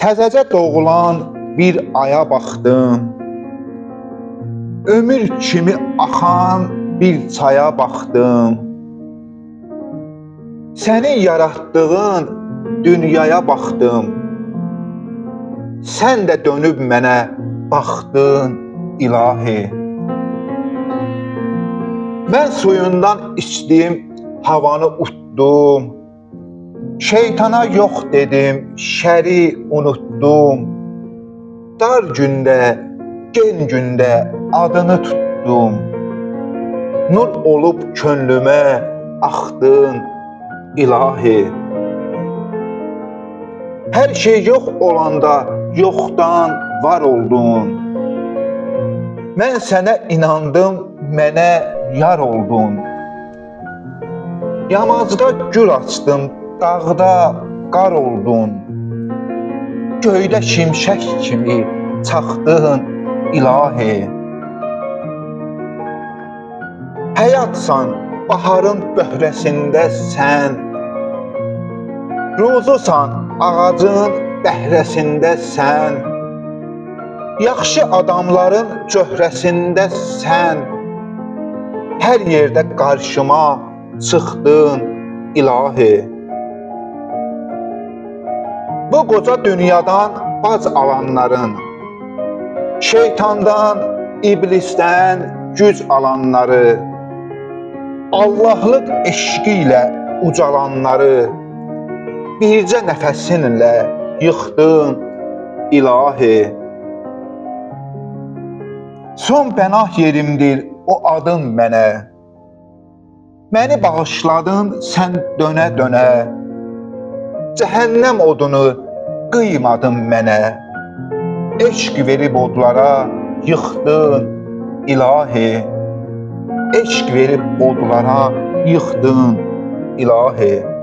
Təzəcə doğulan bir aya baxdım. Ömür kimi axan bir çaya baxdım. Sənin yaratdığın dünyaya baxdım. Sən də dönüb mənə baxdın ilahi. Mən suyundan içdim, havanı utdum. Şeytana yox dedim, şəri unutdum. Dar gündə, gen gündə adını tutdum. Nur olub könlümə axdın ilahi. Hər şey yox olanda yoxdan var oldun. Mən sənə inandım, mənə yar oldun. Yamacda gül açdım, dağda qar oldun. Göydə şimşək kimi çaxdın ilahi. Həyatsan, baharın böhrəsində sən. Ruzusan, ağacın bəhrəsində sən. Yaxşı adamların cöhrəsində sən. Hər yerdə qarşıma çıxdın ilahi. Bu qoca dünyadan bac alanların, şeytandan, iblisdən güc alanları, Allahlıq eşqi ilə ucalanları bircə nəfəsinlə yıxdın ilahi. Son pənah yerimdir o adın mənə. Məni bağışladın sən dönə-dönə. Cəhənnəm odunu qıymadın mənə. Eşq verib odlara yıxdın ilahi. Eşq verib odlara yıxdın ilahi.